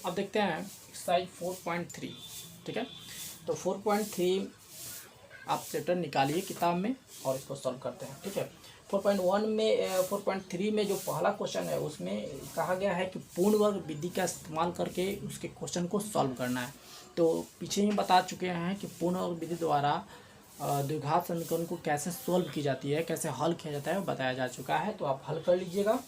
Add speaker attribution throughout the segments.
Speaker 1: अब देखते हैं एक्सरसाइज 4.3। ठीक है, तो 4.3 आप चैप्टर निकालिए किताब में और इसको सॉल्व करते हैं। ठीक है, 4.1 में 4.3 में जो पहला क्वेश्चन है उसमें कहा गया है कि पूर्ण वर्ग विधि का इस्तेमाल करके उसके क्वेश्चन को सॉल्व करना है। तो पीछे ही बता चुके हैं कि पूर्ण वर्ग विधि द्वारा द्विघात समीकरण को कैसे सॉल्व की जाती है, कैसे हल किया जाता है, वो बताया जा चुका है। तो आप हल कर लीजिएगा।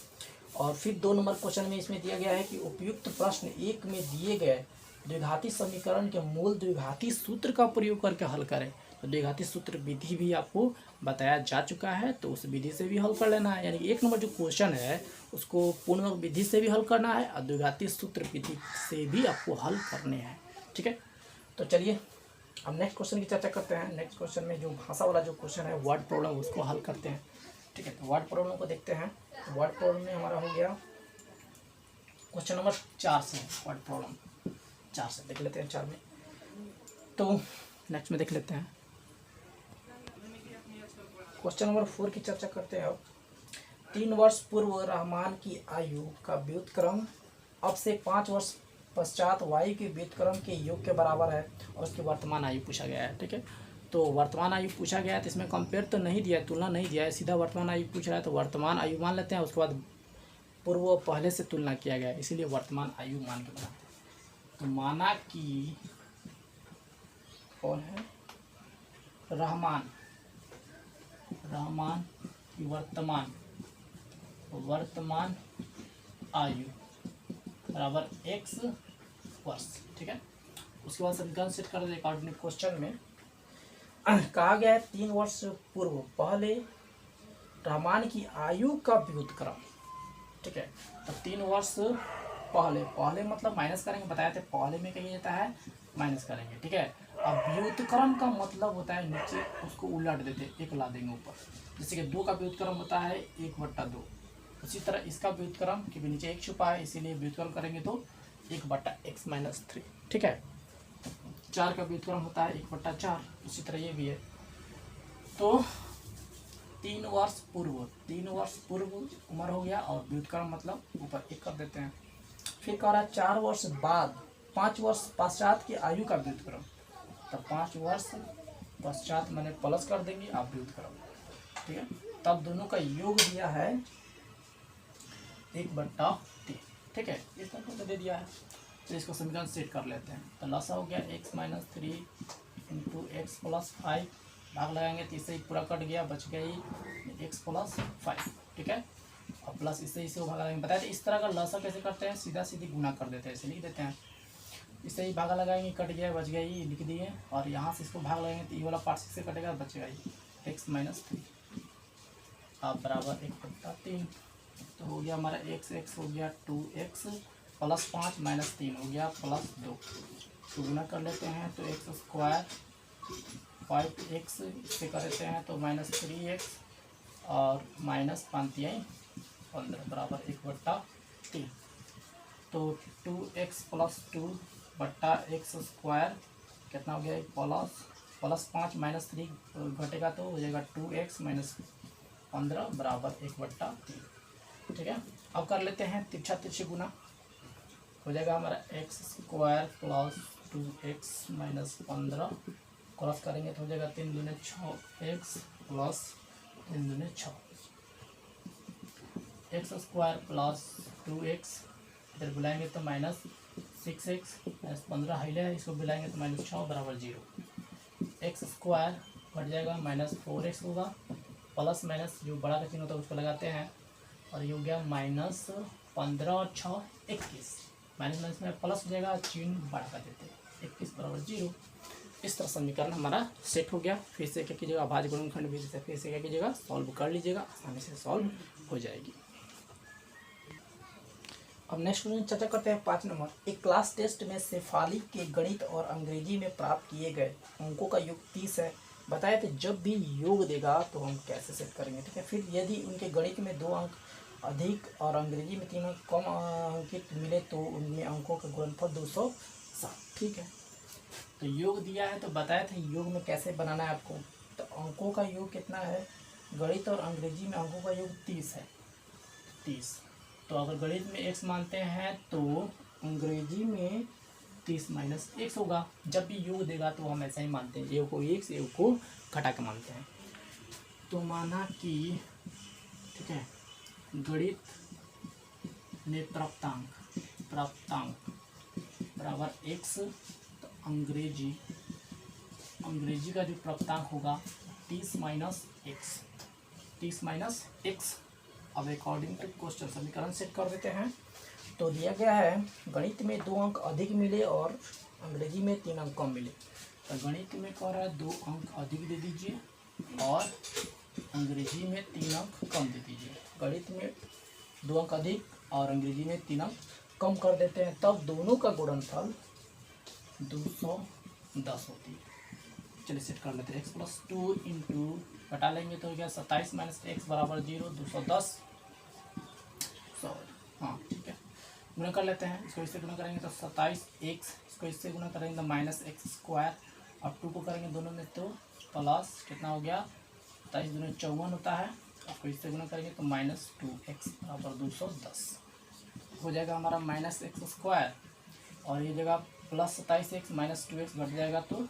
Speaker 1: और फिर 2 नंबर क्वेश्चन में इसमें दिया गया है कि उपयुक्त प्रश्न 1 में दिए गए द्विघाती समीकरण के मूल द्विघाती सूत्र का प्रयोग करके हल करें। तो द्विघाती सूत्र विधि भी आपको बताया जा चुका है, तो उस विधि से भी हल कर लेना है। यानी 1 नंबर जो क्वेश्चन है उसको पूर्ण वर्ग विधि से भी हल करना है और द्विघाती सूत्र विधि से भी आपको हल करने हैं। ठीक है, तो चलिए अब नेक्स्ट क्वेश्चन की चर्चा करते हैं। नेक्स्ट क्वेश्चन में जो भाषा वाला जो क्वेश्चन है वर्ड प्रॉब्लम, उसको हल करते हैं। ठीक है, तो वर्ड प्रॉब्लम को देखते हैं। वर्ड प्रॉब्लम में हमारा हो गया क्वेश्चन नंबर 4 से। वर्ड प्रॉब्लम 4 से देख लेते हैं 4 में। तो नेक्स्ट में देख लेते हैं क्वेश्चन नंबर 4 की चर्चा करते हैं। अब 3 वर्ष पूर्व रहमान की आयु का व्युत्क्रम अब से 5 वर्ष पश्चात वायु के व्युत्क्रम के योग के बराबर है और उसकी वर्तमान आयु पूछा गया है। ठीक है, तो वर्तमान आयु पूछा गया है, तो इसमें कंपेयर तो नहीं दिया है, तुलना नहीं दिया है, सीधा वर्तमान आयु पूछ रहा है। तो वर्तमान आयु मान लेते हैं, उसके बाद पूर्व पहले से तुलना किया गया है, इसीलिए वर्तमान आयु मान के बनाते हैं। तो माना कि कौन है, रहमान की वर्तमान आयु बराबर x वर्ष। ठीक है, उसके बाद समीकरण सेट कर दें अकॉर्डिंग क्वेश्चन में। कहा गया है 3 वर्ष पूर्व पहले रहमान की आयु का व्युत्क्रम। ठीक है, तो 3 वर्ष पहले मतलब माइनस करेंगे, बताया थे पहले में कही जाता है माइनस करेंगे। ठीक है, अब व्युत्क्रम का मतलब होता है नीचे उसको उलट देते, एक ला देंगे ऊपर। जैसे कि 2 का व्युत्क्रम होता है 1/2, उसी तरह इसका व्युत्क्रम, क्योंकि नीचे 1 छुपा है इसीलिए व्युत्क्रम करेंगे तो 1/x - 3। ठीक है, 4 का व्युत्क्रम होता है 1/4, उसी तरह ये भी है। तो 3 वर्ष पूर्व उम्र हो गया और व्युत्क्रम मतलब ऊपर 1 कर देते हैं। फिर कह रहा है 4 वर्ष बाद 5 वर्ष पश्चात की आयु का व्युत्क्रम। तो 5 वर्ष पश्चात मैंने प्लस कर देंगे आप व्युत्क्रम। ठीक है, तब दोनों का योग दिया है 1/3। ठीक है, इस तरह को दे दिया है। तो इसको समीकरण सेट कर लेते हैं। तो लसा हो गया x - 3 × x + 5, भाग लगाएंगे तो इससे ही पूरा कट गया, बच गया ही x + 5। ठीक है, और प्लस इससे इसे भागा लगाएंगे। बताया इस तरह का लसा कैसे करते हैं, सीधा सीधी गुना कर देते हैं, ऐसे लिख देते हैं। इससे ही भागा लगाएंगे, कट गया, बच गया ही, लिख दिए। और यहाँ से इसको भाग लगाएंगे तो ये वाला पार्ट से कटेगा, बचेगा ही x - 3 आप बराबर 1/3। तो हो गया हमारा x हो गया 2x + 5 - 3 हो गया +2। तो गुना कर लेते हैं तो x² 5x इससे कर देते हैं तो -3x और -5 15 बराबर 1/3। तो 2x + 2/x² कितना हो गया, +5 - 3 घटेगा तो हो जाएगा 2x - 15 बराबर 1/3। ठीक है, अब कर लेते हैं तिरछा तिरछी गुना। हो जाएगा हमारा x² + 2x - 15 क्रॉस करेंगे तो हो जाएगा 3 दूने 6x + 3 दूने 6। x² + 2x इधर बुलाएंगे तो -6x -15 हाइले है, इसको बुलाएंगे तो -6 बराबर 0। x² घट जाएगा -4x होगा, प्लस माइनस जो बड़ा का चिन्ह होता है उसको लगाते हैं और ये हो गया -15 और 6 21। माइनस माइनस में प्लस हो जाएगा, चिन्ह बढ़ा कर देते हैं 21 बराबर 0। इस तरह समीकरण हमारा सेट हो गया। फिर से क्या कीजिएगा, अभाज्य गुणनखंड विधि से फिर से क्या कीजिएगा, सॉल्व कर लीजिएगा, आसानी से सॉल्व हो जाएगी। अब नेक्स्ट क्वेश्चन चर्चा करते हैं 5 नंबर। एक क्लास टेस्ट में शेफाली के गणित और अंग्रेजी में प्राप्त किए गए अंकों का योग 30 है। बताया तो जब भी योग देगा तो हम कैसे सेट करेंगे। ठीक है, फिर यदि उनके गणित में 2 अंक अधिक और अंग्रेजी में 3 अंक कम अंकित मिले तो उनमें अंकों का गुणनफल 207। ठीक है, तो योग दिया है तो बताया था योग में कैसे बनाना है आपको। तो अंकों का योग कितना है, गणित और अंग्रेजी में अंकों का योग 30 है। 30 तो अगर गणित में x मानते हैं तो अंग्रेजी में 30 माइनस एक्स होगा। जब भी योग देगा तो हम ऐसा ही मानते हैं, योग को एक्स योग को घटा के मानते हैं। तो माना कि ठीक है गणित में प्राप्तांक बराबर एक्स, तो अंग्रेजी का जो प्राप्तांक होगा 30 माइनस एक्स। अब अकॉर्डिंग टू क्वेश्चन समीकरण सेट कर देते हैं। तो दिया गया है गणित में 2 अंक अधिक मिले और अंग्रेजी में 3 अंक कम मिले। तो गणित में कह रहा है 2 अंक अधिक दे दीजिए और अंग्रेजी में 3 अंक कम दे दीजिए। गणित में 2 अंक अधिक और अंग्रेजी में 3 अंक कम कर देते हैं, तब दोनों का गुणनफल 210 होती है। चलिए सेट कर लेते हैं। एक्स प्लस 2 इंटू घटा लेंगे तो हो गया 27 माइनस एक्स बराबर 0, 210। हाँ ठीक है, गुणा कर लेते हैं। इसको इससे गुणा करेंगे तो 27 एक्स, इसको इससे गुणा करेंगे तो माइनस एक्स स्क्वायर, और 2 को करेंगे दोनों में तो प्लस कितना हो गया 27 दूनी 54 होता है। आपको इससे गुणा करेंगे तो माइनस 2x बराबर 210 हो जाएगा हमारा माइनस एक्स स्क्वायर, और ये जगह प्लस 27x माइनस 2x घट जाएगा तो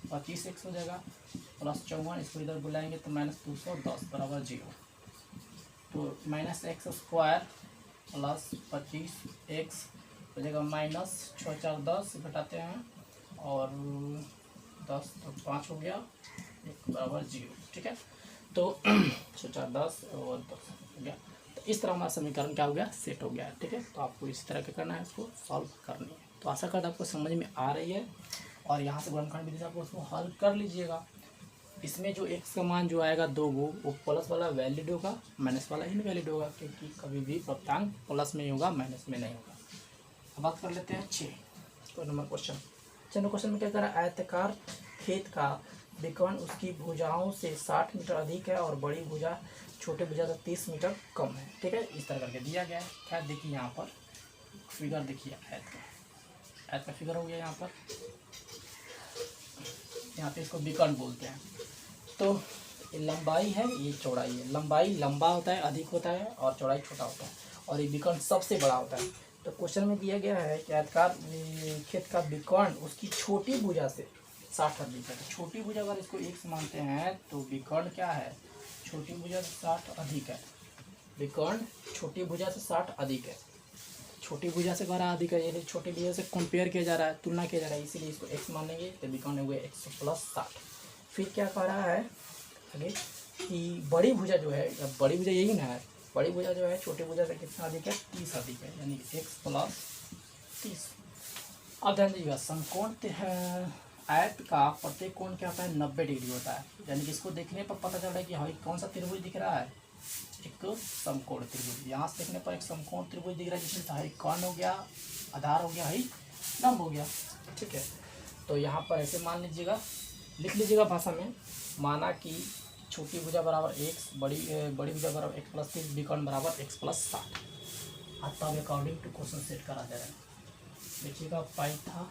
Speaker 1: 25x हो जाएगा, प्लस 54 इसको इधर बुलाएंगे तो माइनस 210 बराबर 0। तो minus x square plus 25x हो जाएगा माइनस 6 4 10 घटाते हैं और 10 तो 5 हो गया, 1 बराबर 0। ठीक है, तो 6 4 10 और 10 हो गया। तो इस तरह हमारा समीकरण क्या हो गया, सेट हो गया है। ठीक है, तो आपको इस तरह क्या करना है, इसको सॉल्व करनी है। तो आशा करता आपको समझ में आ रही है, और यहाँ से गुणनखंड विधि से आपको उसको हल कर लीजिएगा। इसमें जो एक्स का मान जो आएगा 2 वो प्लस वाला वैलिड होगा, माइनस वाला इनवैलिड होगा, क्योंकि कभी भी प्राप्तांक प्लस में ही होगा, माइनस में नहीं होगा। अब बात कर लेते हैं 6 नंबर क्वेश्चन। 6 नंबर क्वेश्चन में क्या करा, आयताकार खेत का विकर्ण उसकी भुजाओं से 60 मीटर अधिक है और बड़ी भुजा छोटे भुजा से 30 मीटर कम है। ठीक है, इस तरह करके दिया गया है। क्या देखिए यहाँ पर फिगर देखिए, आयत का फिगर हो गया यहाँ पर, यहाँ पे इसको विकर्ण बोलते हैं। तो ये लंबाई है, ये चौड़ाई है। लंबाई लंबा होता है, अधिक होता है, और चौड़ाई छोटा होता है, और ये विकर्ण सबसे बड़ा होता है। तो क्वेश्चन में दिया गया है कि आयताकार खेत का विकर्ण उसकी छोटी भुजा से 60 अधिक है। तो छोटी भुजा अगर इसको x मानते हैं तो विकर्ण क्या है, छोटी भुजा से 60 अधिक है। विकर्ण छोटी भुजा से 60 अधिक है, छोटी भुजा से 12 अधिक है, यानी छोटी भुजा से कंपेयर किया जा रहा है, तुलना किया जा रहा है, इसीलिए इसको x मानेंगे। तो विकर्ण हो गया x प्लस 60। फिर क्या कह रहा है आगे कि बड़ी भुजा जो है, बड़ी भुजा यही ना है, बड़ी भुजा जो है छोटी भुजा से कितना अधिक है, 30 अधिक है, यानी x प्लस 30। अब ध्यान दीजिएगा, समकोण आयत का प्रत्येक कोण क्या होता है, 90 डिग्री होता है। यानी कि इसको देखने पर पता चल रहा है कि हाँ कौन सा त्रिभुज दिख रहा है, एक समकोण त्रिभुज। यहाँ से देखने पर एक समकोण त्रिभुज दिख रहा है, जिसमें हाई कर्ण हो गया, आधार हो गया, हाई लंब हो गया। ठीक है, तो यहाँ पर ऐसे मान लीजिएगा, लिख लीजिएगा भाषा में, माना कि छोटी भुजा बराबर x, बड़ी भुजा बराबर x प्लस 30, विकर्ण बराबर x प्लस 60। अब तब अकॉर्डिंग टू क्वेश्चन सेट करा जा रहा है। देखिएगा पाइथागोरस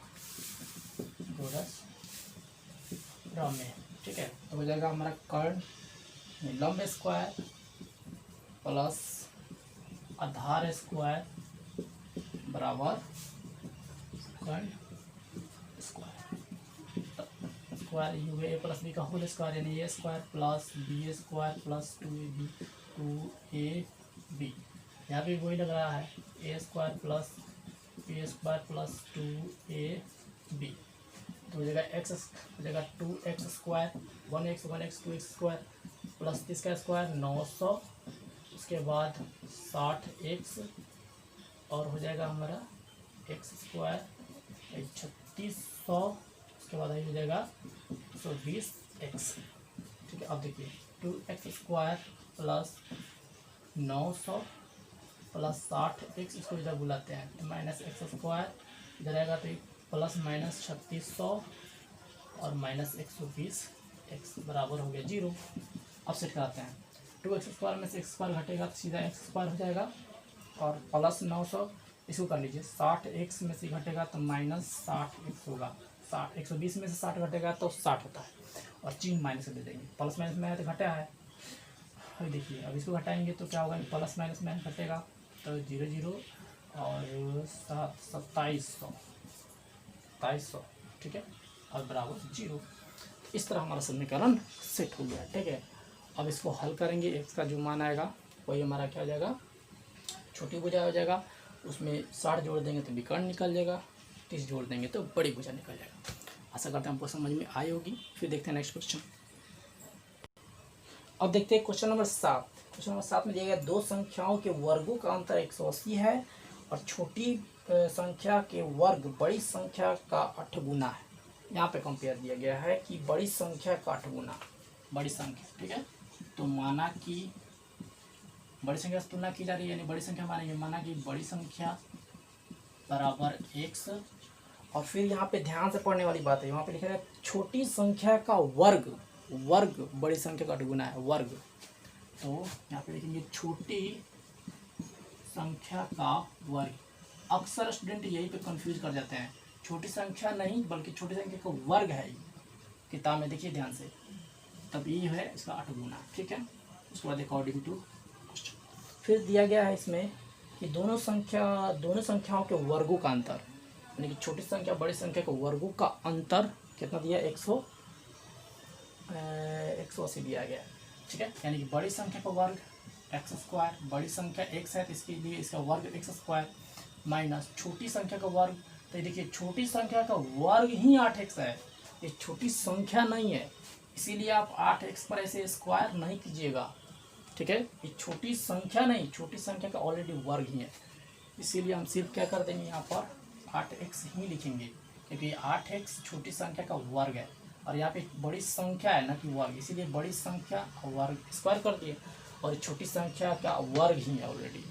Speaker 1: प्रमेय। ठीक है, तो हो जाएगा हमारा कर्ण लंब स्क्वायर प्लस आधार स्क्वायर बराबर कर्ण स्क्वायर। स्क्वायर यू है ए प्लस बी का होल स्क्वायर, यानी A square plus B square plus 2ab। यहाँ भी वही लग रहा है, A square plus B square plus 2ab। तो हो जाएगा एक्स हो जाएगा 2x square, 1x 2x square plus 30 का स्क्वायर 900, उसके बाद 60x, और हो जाएगा हमारा x स्क्वायर 3600, उसके बाद हो जाएगा 120x। ठीक है, अब देखिए 2x square plus 900 plus 60x, इसको इधर बुलाते हैं तो माइनस एक्स स्क्वायर, इधर आएगा तो प्लस माइनस 3600 और माइनस 120x बराबर हो गया 0। अब सेट कराते हैं, 2x स्क्वायर में से x स्क्वायर घटेगा तो सीधा x स्क्वायर हो जाएगा, और प्लस 900 इसको कर लीजिए, 60x में से घटेगा तो माइनस 60x होगा, 120 में से 60 घटेगा तो 60 होता है, और चिन्ह माइनस दे देंगे, प्लस माइनस में तो घटा है। अभी देखिए, अब इसको घटाएंगे तो क्या होगा, प्लस माइनस में घटेगा तो 0 0, और 2700, ठीक है, और बराबर 0। इस तरह हमारा समीकरण सेट हो गया, ठीक है। अब इसको हल करेंगे, एक्स का जो मान आएगा वही हमारा क्या हो जाएगा, छोटी भुजा हो जाएगा। उसमें 60 जोड़ देंगे तो विकर्ण निकल जाएगा, 30 जोड़ देंगे तो बड़ी भुजा निकल जाएगा। आशा करते हैं आपको समझ में आई होगी। फिर देखते हैं नेक्स्ट क्वेश्चन। अब देखते हैं क्वेश्चन नंबर 7। क्वेश्चन नंबर 7 में दिया गया दो संख्याओं के वर्गों का अंतर 180 है और छोटी संख्या के वर्ग बड़ी संख्या का 8 गुना है। यहाँ पे कंपेयर दिया गया है कि बड़ी संख्या का 8 गुना, बड़ी संख्या, ठीक है। तो माना कि बड़ी संख्या से तुलना की जा रही है, यानी बड़ी संख्या मानेंगे, माना कि बड़ी संख्या बराबर x, और फिर यहाँ पे ध्यान से पढ़ने वाली बात है, यहाँ पे लिखा है छोटी संख्या का वर्ग, वर्ग बड़ी संख्या का 8 गुना है, वर्ग। तो यहाँ पे लिखेंगे छोटी संख्या का वर्ग। अक्सर स्टूडेंट यही पे कंफ्यूज कर जाते हैं, छोटी संख्या नहीं बल्कि छोटी संख्या का वर्ग है, किताब में देखिए ध्यान से, तब ये है इसका 8 गुना, ठीक है। उसके बाद अकॉर्डिंग टू क्वेश्चन फिर दिया गया है इसमें कि दोनों संख्याओं के वर्गों का अंतर, यानी कि छोटी संख्या बड़ी संख्या के वर्गों का अंतर कितना दिया, 180 दिया गया, ठीक है। यानी कि बड़ी संख्या का वर्ग x², बड़ी संख्या x है तो इसके लिए इसका वर्ग x² माइनस छोटी संख्या का वर्ग। तो देखिए छोटी संख्या का वर्ग ही 8x है, ये छोटी संख्या नहीं है, इसीलिए आप 8x पर ऐसे स्क्वायर नहीं कीजिएगा, ठीक है। ये छोटी संख्या नहीं, छोटी संख्या का ऑलरेडी वर्ग ही है, इसीलिए हम सिर्फ क्या कर देंगे, यहाँ पर 8x ही लिखेंगे, क्योंकि 8x छोटी संख्या का वर्ग है और यहाँ पे बड़ी संख्या है ना कि वर्ग, इसीलिए बड़ी संख्या वर्ग स्क्वायर कर दिए, और छोटी संख्या का वर्ग ही है ऑलरेडी,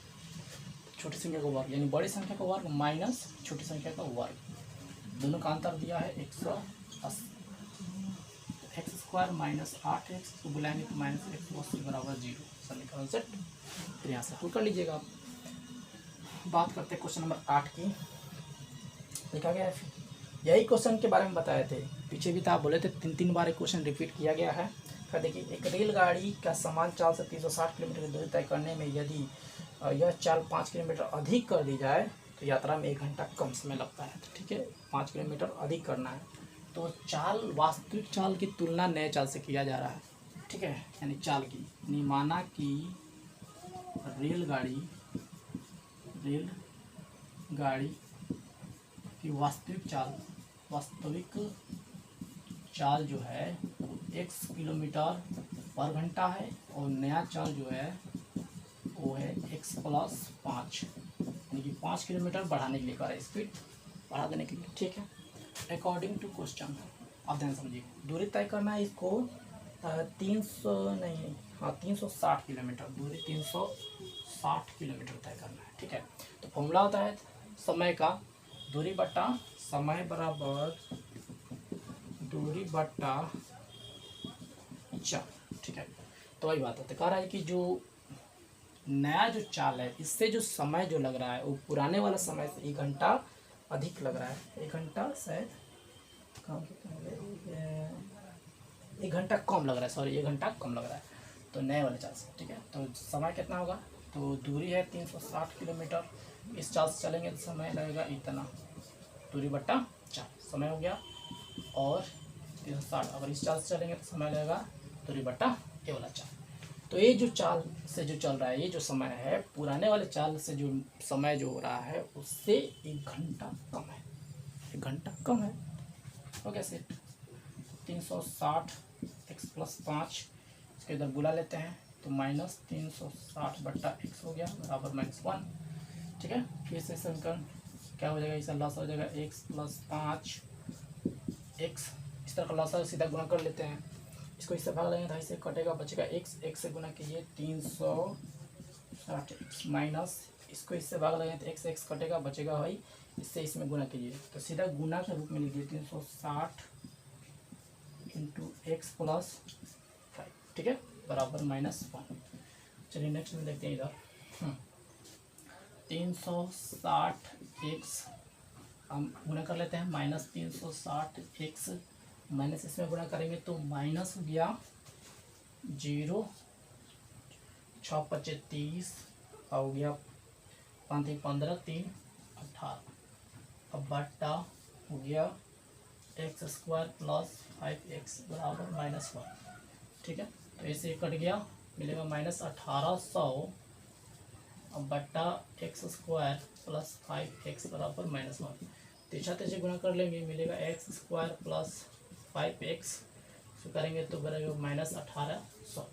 Speaker 1: छोटी संख्या का वर्ग, यानी बड़ी संख्या का वर्ग माइनस छोटी संख्या का वर्ग, दोनों का अंतर दिया है 180, x² माइनस 8x को बुलाएंगे तो माइनस 180 बराबर 0, समीकरण सेट। फिर यहाँ से पुल कर लीजिएगा आप। बात करते हैं क्वेश्चन नंबर 8 की। लिखा गया है, यही क्वेश्चन के बारे में बताए थे, पीछे भी था, बोले थे 3 बार एक क्वेश्चन रिपीट किया गया है। फिर देखिए, एक रेलगाड़ी का समान चाल से 360 किलोमीटर की दूरी तय करने में यदि यह चाल 5 किलोमीटर अधिक कर दी जाए तो यात्रा में 1 घंटा कम समय लगता है, ठीक है। 5 किलोमीटर अधिक करना है, तो चाल वास्तविक चाल की तुलना नए चाल से किया जा रहा है, ठीक है, यानी चाल की, यानी माना कि रेलगाड़ी की वास्तविक चाल जो है x किलोमीटर पर घंटा है और नया चाल जो है वो है x+5, यानी कि 5 किलोमीटर बढ़ाने के लिए कर रहा है, स्पीड बढ़ा देने के लिए, ठीक है। अकॉर्डिंग टू क्वेश्चन, आप ध्यान समझिए, दूरी तय करना है इसको 360 किलोमीटर, दूरी 360 किलोमीटर तय करना है, ठीक है। तो फॉर्मूला होता है समय का दूरी बट्टा समय बराबर दूरी बट्टा चाल, ठीक है। तो वही बात है, कह रहा है कि जो नया जो चाल है इससे जो समय जो लग रहा है वो पुराने वाला समय से 1 घंटा अधिक लग रहा है, 1 घंटा शायद कम, 1 घंटा कम लग रहा है, सॉरी 1 घंटा कम लग रहा है, तो नए वाले चाल से, ठीक है। तो समय कितना होगा, तो दूरी है 360 किलोमीटर, इस चाल से चलेंगे तो समय लगेगा इतना, दूरी बट्टा चाल, समय हो गया, और 360, अगर इस चाल से चलेंगे तो समय लगेगा दूरी बट्टा ये वाला चाल। तो ये जो चाल से जो चल रहा है, ये जो समय है पुराने वाले चाल से जो समय जो हो रहा है उससे 1 घंटा कम है, 1 घंटा कम है, हो गया सेट। 360 x+5 इसके इधर बुला लेते हैं तो माइनस 360 बट्टा x हो गया बराबर -1, ठीक है। फिर से समीकरण क्या हो जाएगा, इसका लॉस हो जाएगा x+5 x, इस तरह का लॉस सीधा गुना कर लेते हैं, इसको इससे भाग लेंगे तो इससे कटेगा, बचेगा x से गुना कीजिए 360x माइनस, इसको इससे भाग लेंगे तो x कटेगा, बचेगा भाई, इससे इसमें गुना कीजिए, तो सीधा गुना के रूप में लीजिए 360 इंटू x+5, ठीक है, बराबर -1। चलिए नेक्स्ट में देखते हैं इधर, 360x हम गुना कर लेते हैं, -360x माइनस इसमें गुणा करेंगे तो माइनस हो गया 0, 6×5 = 30 हो गया 5 3 15 3 18। अब बट्टा हो गया एक्स स्क्वायर प्लस 5x बराबर -1। ठीक है, तो इसे कट गया, मिलेगा -1800। अब बट्टा एक्स स्क्वायर प्लस 5x बराबर -1। तीछा तीछे गुणा कर लेंगे, मिलेगा एक्स स्क्वायर प्लस 5x, इसको करेंगे तो बनेगा -1800।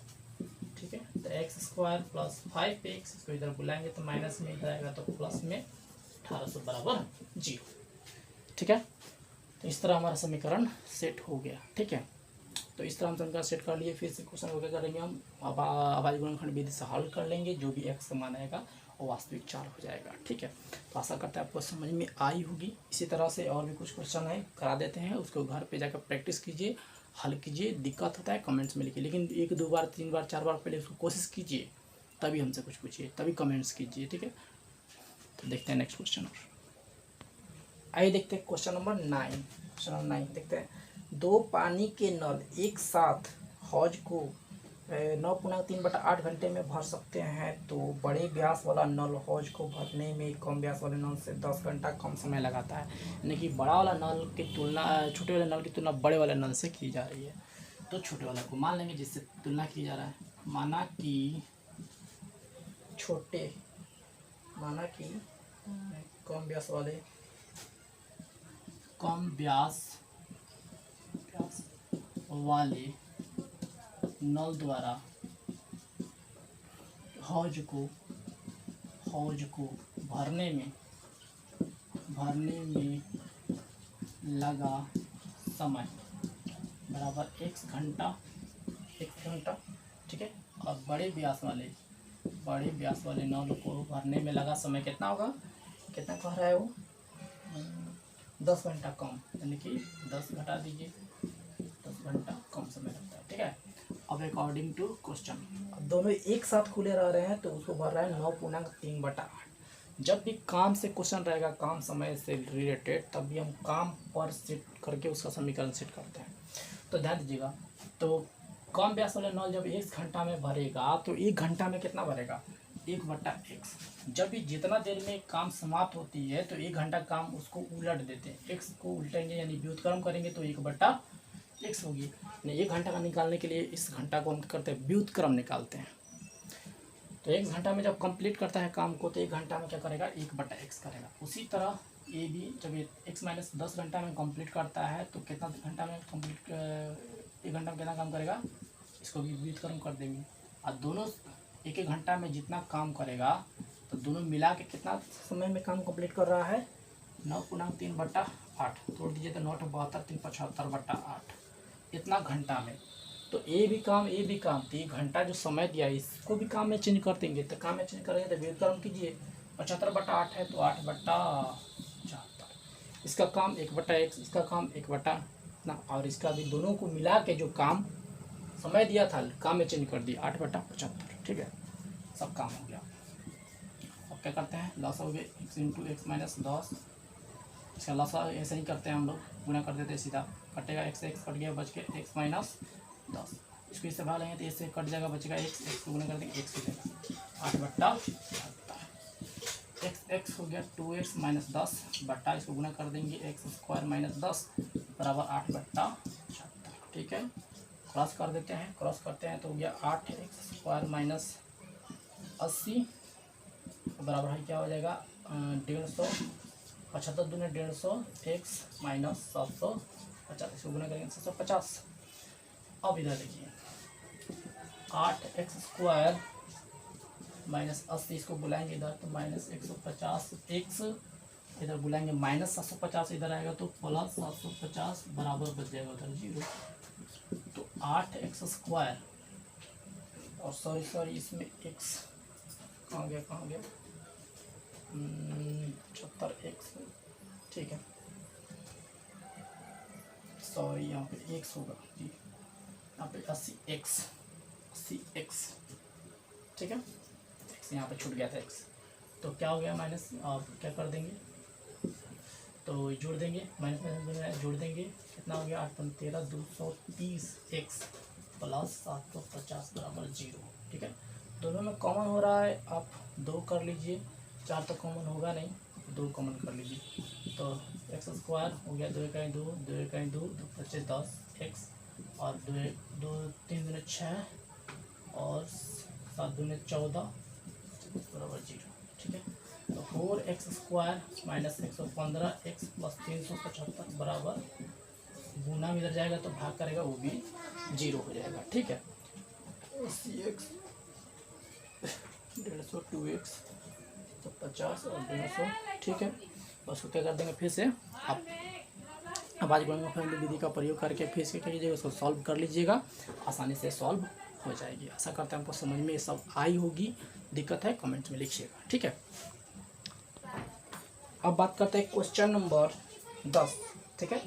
Speaker 1: ठीक है, तो एक्स स्क्वायर प्लस 5x, इसको इधर बुलाएंगे तो माइनस में इधर आएगा तो प्लस में 1800 बराबर 0। ठीक है, तो इस तरह हमारा समीकरण सेट हो गया। ठीक है, तो इस तरह हम समीकरण सेट कर लिए। फिर से क्वेश्चन को क्या करेंगे, हम अभाज्य गुणनखंड विधि से हल कर लेंगे। जो भी x का मान आएगा वो वास्तविक चाल हो जाएगा। ठीक है, तो आशा करते हैं आपको समझ में आई होगी। इसी तरह से और भी कुछ क्वेश्चन है, करा देते हैं, उसको घर पे जाकर प्रैक्टिस कीजिए, हल कीजिए। दिक्कत होता है कमेंट्स में लिखिए, लेकिन 1 2 बार 3 बार 4 बार पहले उसको कोशिश कीजिए, तभी हमसे कुछ पूछिए, तभी कमेंट्स कीजिए। ठीक है, तो देखते हैं नेक्स्ट क्वेश्चन। और आइए देखते हैं क्वेश्चन नंबर 9। क्वेश्चन नंबर 9 देखते हैं। 2 पानी के नल एक साथ हौज को 9.3/8 घंटे में भर सकते हैं, तो बड़े व्यास वाला नल हौज को भरने में कम व्यास वाले नल से 10 घंटा कम समय लगाता है। यानी कि बड़ा वाला नल की तुलना छोटे वाले नल की तुलना बड़े वाले नल से की जा रही है। तो छोटे वाले को मान लेंगे जिससे तुलना की जा रहा है। माना कि कम व्यास वाले नल द्वारा हौज को भरने में लगा समय बराबर x घंटा। ठीक है, और बड़े व्यास वाले नल को भरने में लगा समय कितना होगा, कितना कह रहा है वो, 10 घंटा कम, यानी कि 10 घटा दीजिए, 10 घंटा कम समय लगता है। ठीक है, अब अकॉर्डिंग टू क्वेश्चन, अब दोनों एक साथ खुले रह रहे हैं तो उसको भर रहा है 9.3/8। जब भी काम से क्वेश्चन रहेगा, काम समय से रिलेटेड, तब भी हम काम पर सेट करके उसका समीकरण सेट करते हैं। तो ध्यान दीजिएगा, तो कम व्यास वाले नल जब 1 घंटा में भरेगा तो 1 घंटा में कितना भरेगा, 1/x। जब भी जितना देर में काम समाप्त होती है तो 1 घंटा काम उसको उलट देते हैं, x को उल्टेंगे यानी व्युत्क्रम करेंगे तो 1/x होगी। यानी 1 घंटा का निकालने के लिए इस घंटा को हम करते हैं व्युत्क्रम निकालते हैं। तो 1 घंटा में जब कंप्लीट करता है काम को तो 1 घंटा में क्या करेगा, 1/x करेगा। उसी तरह ये भी जब x - 10 घंटा में कंप्लीट करता है तो कितना घंटा में कंप्लीट, 1 घंटा में कितना काम करेगा, इसको भी व्युत्क्रम कर देंगे। और दोनों 1 घंटा में जितना काम करेगा तो दोनों मिला के कितना समय में काम कंप्लीट कर रहा है, 9.3/8। तोड़ दीजिए तो 9 × 72 3 × 75/8, इतना घंटा में। तो ये भी काम तो 1 घंटा जो समय दिया इसको भी काम में चेंज कर देंगे। तो काम में चेंज करेंगे तो व्युत्क्रम कीजिए, 75/8 है तो 8/74। इसका काम 1/x, इसका काम 1/, और इसका भी दोनों को मिला के जो काम समय दिया था काम में चेंज कर दिया 8/75। ठीक है, सब काम हो गया। अब क्या करते हैं, लॉस हो गया x × x - 10। इसका लॉस ऐसे ही करते हैं हम लोग, गुना कर देते हैं सीधा, कटेगा x कट गया, बच के x - 10। इसको इससे भाग लेंगे तो इससे कट जाएगा, बचेगा x को गुना कर देंगे, x हो जाएगा 8/75। x हो गया 2x - 10 बट्टा, इसको गुना कर देंगे x² - 10 बराबर 8/75। ठीक है, क्रॉस कर देते हैं, क्रॉस करते हैं तो हो गया 8x² - 80 बराबर है क्या हो जाएगा, 150। 75 दूनी 150, x - 750, इसको गुना करेंगे 750। अब इधर देखिए 8x² - 80, इसको बुलाएंगे इधर तो -150, x इधर बुलाएंगे -750, इधर आएगा तो +750 बराबर बच जाएगा उधर 0। तो 8x² और सॉरी इसमें x कहाँ गया 75x। ठीक है, सॉरी यहाँ पे x होगा जी, यहाँ पे 80x। ठीक है, x यहाँ पे छूट गया था x, तो क्या हो गया माइनस, आप क्या कर देंगे तो जोड़ देंगे, माइनस जोड़ देंगे, कितना हो गया 8 × 13 230x + 750 बराबर 0। ठीक है, दोनों में कॉमन हो रहा है, आप 2 कर लीजिए 4 तो कॉमन होगा नहीं, 2 कॉमन कर लीजिए। तो एक्स स्क्वायर हो गया 2 इकाई 2, 2 इकाई 2, 2 पच्चीस 10 एक्स, और 2 3 दूनी 6 और 7 दूनी 14 बराबर 0। ठीक है, तो 4x square minus 115 x plus 375 बराबर, गुना में इधर जाएगा तो भाग करेगा वो भी 0 हो जाएगा। ठीक है, 80x 150 2x तो 50 और 150। ठीक है, बस क्या कर देंगे फिर से आप आवाज गुणा फैमिली विधि का प्रयोग करके फिर से क्या कीजिएगा, उसको सॉल्व कर लीजिएगा, आसानी से सॉल्व हो जाएगी। आशा करते हैं आपको समझ में ये सब आई होगी, दिक्कत है कमेंट में लिखिएगा। ठीक है, अब बात करते हैं क्वेश्चन नंबर 10। ठीक है,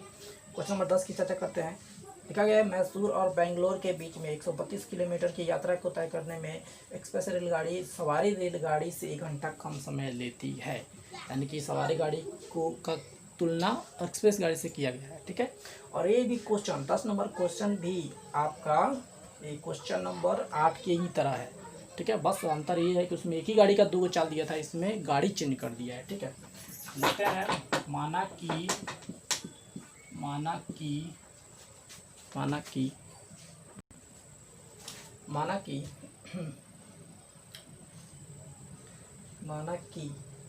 Speaker 1: क्वेश्चन नंबर 10 की चर्चा करते हैं। लिखा गया है मैसूर और बेंगलोर के बीच में 132 किलोमीटर की यात्रा को तय करने में एक्सप्रेस रेलगाड़ी सवारी रेलगाड़ी से 1 घंटा कम समय लेती है। यानी कि सवारी गाड़ी को का तुलना एक्सप्रेस गाड़ी से किया गया है। ठीक है, और ये भी क्वेश्चन 10 नंबर क्वेश्चन भी आपका ये क्वेश्चन नंबर 8 के ही तरह है। ठीक है, बस अंतर ये है कि उसमें एक ही गाड़ी का 2 चाल दिया था, इसमें गाड़ी चेंज कर दिया है। ठीक है, लेते हैं माना कि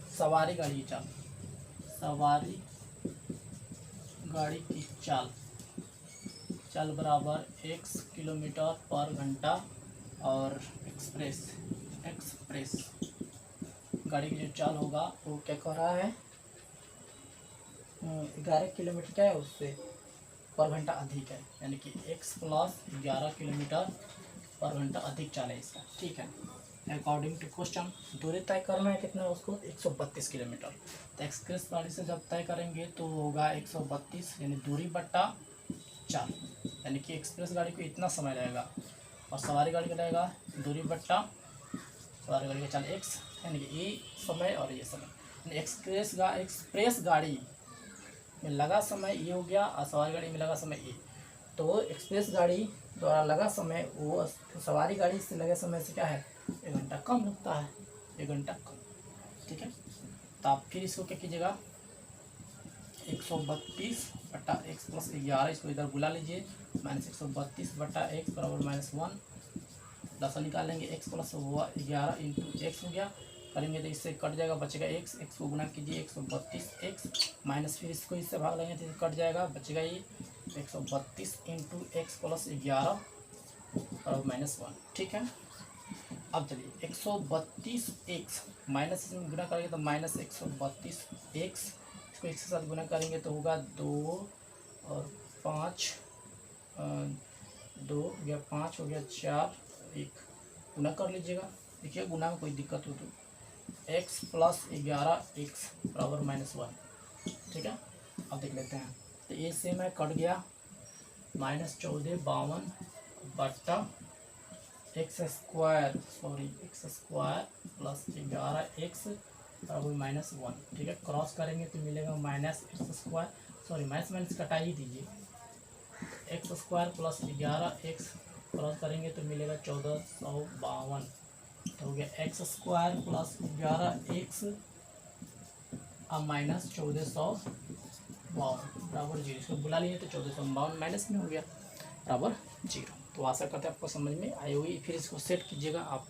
Speaker 1: सवारी गाड़ी की चाल बराबर x किलोमीटर पर घंटा, और एक्सप्रेस गाड़ी की जो चाल होगा वो क्या कह रहा है, 11 किलोमीटर क्या है उससे पर घंटा अधिक है, यानी कि x प्लस 11 किलोमीटर पर घंटा अधिक चाल है इसका। ठीक है, अकॉर्डिंग टू क्वेश्चन दूरी तय करना है कितना उसको, 132 किलोमीटर। तो एक्सप्रेस गाड़ी से जब तय करेंगे तो होगा 132 यानी दूरी बट्टा चाल, यानी कि एक्सप्रेस गाड़ी को इतना समय लगेगा और सवारी गाड़ी का लगेगा दूरी बट्टा सवारी गाड़ी का चाल x, यानी कि ये समय और ये समय। एक्सप्रेस गाड़ी में लगा समय ये हो गया और सवारी गाड़ी में लगा समय ये। तो एक्सप्रेस गाड़ी द्वारा लगा समय वो सवारी गाड़ी से लगे समय से क्या है, 1 घंटा कम लगता है, 1 घंटा कम। ठीक है, तो आप फिर इसको क्या कीजिएगा, 132 बटा एक्स प्लस 11, इसको इधर बुला लीजिए, माइनस 132 बटा एक्स बराबर -1, दस निकालेंगे x प्लस 11 इंटू एक्स हो गया, करेंगे तो इससे कट जाएगा, बचेगा x को गुना कीजिए 132 x माइनस फिर इसको इससे भाग लेंगे तो कट जाएगा, बचेगा ये 132 इंटू एक्स प्लस 11 और -1। ठीक है, अब चलिए 132 x माइनस इसमें गुना करेंगे तो -132 x, इसको एक के साथ गुना करेंगे तो होगा 2 और 5, 2 हो गया 5 हो गया 4, 1 गुना कर लीजिएगा। देखिए गुना में कोई दिक्कत हो तो x प्लस 11 x बराबर -1। ठीक है, अब देख लेते हैं, तो ये से मैं कट गया, -1452 बट्टा एक्स स्क्वायर प्लस 11x बराबर -1। ठीक है, क्रॉस करेंगे तो मिलेगा माइनस कटा ही दीजिए, x square plus 11x cross करेंगे तो मिलेगा 1452, तो हो गया एक्स स्क्वायर प्लस 11x अब माइनस 1452 बराबर 0। इसको बुला लिए तो 1452 माइनस में हो गया बराबर 0। तो आशा करते हैं आपको समझ में आई होगी। फिर इसको सेट कीजिएगा, आप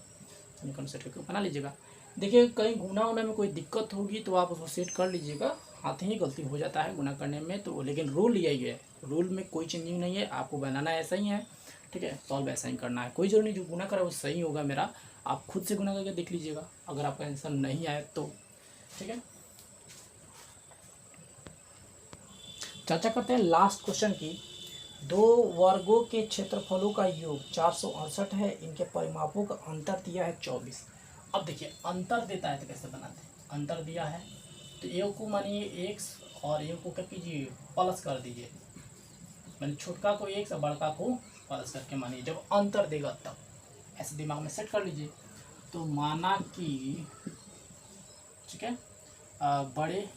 Speaker 1: समीकरण सेट करके बना लीजिएगा। देखिए कहीं गुना होने में कोई दिक्कत होगी तो आप उसको सेट कर लीजिएगा, हाथ ही गलती हो जाता है गुना करने में तो, लेकिन रूल यही है, रूल में कोई चेंजिंग नहीं है, आपको बनाना ऐसा ही है। ठीक है, सॉल्व ऐसा ही करना है, कोई जरूरी नहीं जो गुना करे वो सही होगा मेरा, आप खुद से गुना करके देख लीजिएगा अगर आपका आंसर नहीं आए तो। ठीक है, चर्चा करते हैं लास्ट क्वेश्चन की। 2 वर्गों के क्षेत्रफलों का योग 468 है, इनके परिमापों का अंतर दिया है 24। अब देखिए अंतर देता है तो कैसे बनाते हैं, अंतर दिया है तो एक को मानिए x और एक को क्या कीजिए प्लस कर दीजिए, मैंने छोटका को x और बड़का को प्लस करके मानिए, जब अंतर देगा तब ऐसे दिमाग में सेट कर लीजिए। तो माना कि ठीक है बड़े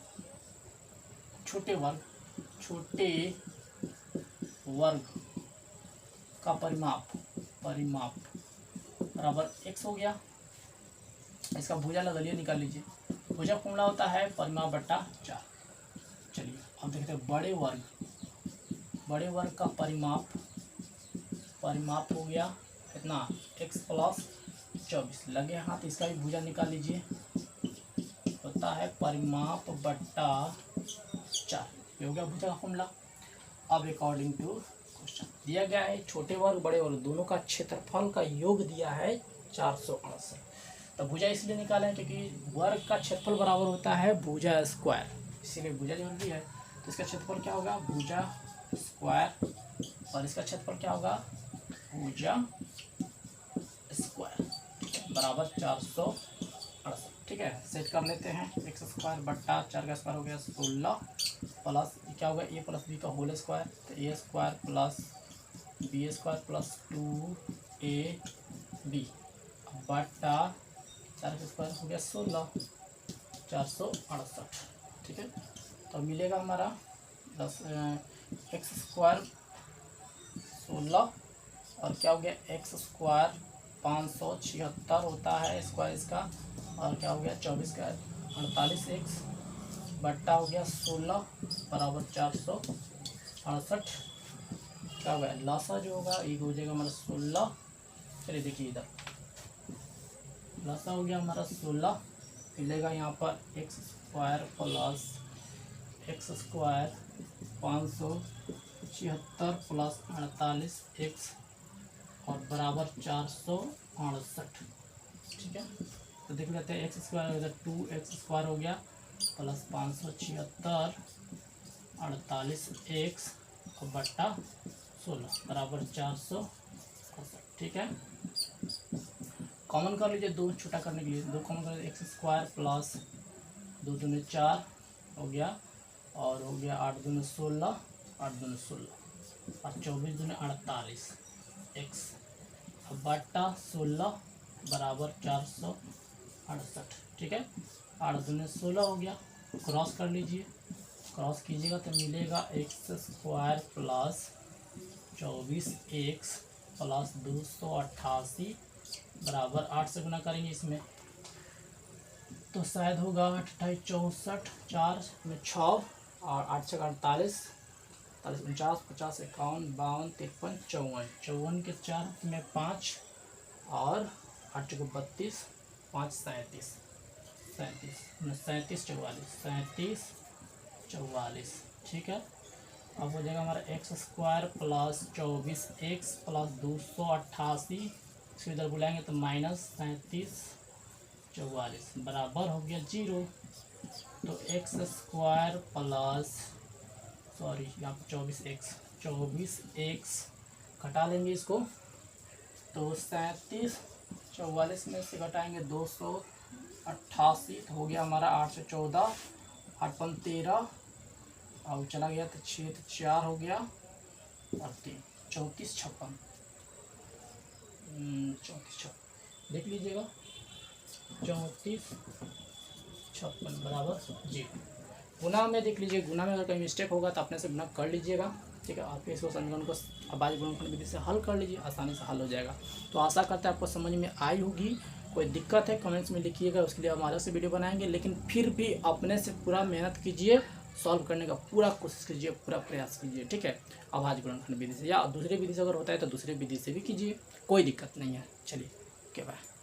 Speaker 1: छोटे वर्ग का परिमाप बराबर x हो गया, इसका भुजा लगा लिए निकाल लीजिए, भुजा फॉर्मूला होता है परिमाप बट्टा 4। चलिए अब देखते हैं बड़े वर्ग का परिमाप हो गया कितना x प्लस 24। लगे हाथ इसका भी भुजा निकाल लीजिए, होता है परिमाप बट्टा 4। ये हो गया भुजा का फॉर्मूला। अब अकॉर्डिंग टू क्वेश्चन दिया गया है छोटे वर्ग बड़े वर्ग दोनों का क्षेत्रफल का योग दिया है 468। तो भुजा इसलिए निकाले क्योंकि वर्ग का क्षेत्रफल बराबर होता है भुजा स्क्वायर, इसीलिए भुजा जरूरी है। तो इसका क्षेत्रफल क्या होगा भुजा स्क्वायर, और इसका क्षेत्रफल क्या होगा भुजा स्क्वायर बराबर 468। ठीक है, सेट कर लेते हैं। एक्स स्क्वायर बट्टा 4 का स्क्वायर हो गया 16 प्लस क्या होगा ए प्लस बी का होल स्क्वायर, तो A square plus B square plus 2ab बट्टा 4 का स्क्वायर हो गया 16 468। ठीक है, तो मिलेगा हमारा 10 एक्स स्क्वायर 16 और क्या हो गया एक्स स्क्वायर 576 होता है स्क्वायर इसका, और क्या हो गया 24 का 48 एक्स बट्टा हो गया 16 बराबर 468। क्या हो गया लासा जो होगा ये हो जाएगा हमारा 16। चलिए देखिए इधर लासा हो गया हमारा 16, मिलेगा यहाँ पर x square plus x square 576 plus 48 x और बराबर 468। ठीक है, तो देख लेते हैं एक्स स्क्वायर हो गया 2x स्क्वायर हो गया प्लस 576 48 एक्स और बट्टा 16 बराबर 468। ठीक है, कॉमन कर लीजिए, दो छोटा करने के लिए दो कॉमन कर लीजिए। एक्स स्क्वायर प्लस 2 दूनी 4 हो गया और हो गया 8 दूनी 16 8 दूनी 16 और 24 दूनी 48 एक्स बट्टा 16 बराबर 468। ठीक है, 8 दूनी 16 हो गया, क्रॉस कर लीजिए, क्रॉस कीजिएगा तो मिलेगा x square plus 24 x plus 288 बराबर 8 से गुना करेंगे इसमें तो शायद होगा 28 64 4 में 6 और 8 छः 48 49 50 51 52 53 54 54 के 4 में 5 और 8 को 32 5 37 37 44। ठीक है, अब हो जाएगा हमारा x square plus 24 x plus 288 इसको इधर बुलाएंगे तो माइनस 37 44 बराबर हो गया 0। तो एक्स स्क्वायर प्लस सॉरी यहाँ पर 24 एक्स घटा लेंगे इसको तो 37 44 में से घटाएंगे 288 तो हो गया हमारा 8 से 14 8 5 13 और चला गया तो 6 तो 4 हो गया और 3 34 56 देख लीजिएगा 34 56 बराबर 0। गुना में देख लीजिए, गुना में अगर कहीं मिस्टेक होगा तो अपने से गुना कर लीजिएगा। ठीक है, आप इसको समीकरण को अभाज्य गुणनखंड विधि से हल कर लीजिए, आसानी से हल हो जाएगा। तो आशा करते हैं आपको समझ में आई होगी। कोई दिक्कत है कमेंट्स में लिखिएगा, उसके लिए हम अलग से वीडियो बनाएंगे। लेकिन फिर भी अपने से पूरा मेहनत कीजिए, सॉल्व करने का पूरा कोशिश कीजिए, पूरा प्रयास कीजिए। ठीक है, अभाज्य गुणनखंड विधि से या दूसरे विधि से अगर होता है तो दूसरे विधि से भी कीजिए, कोई दिक्कत नहीं है। चलिए ओके बाय।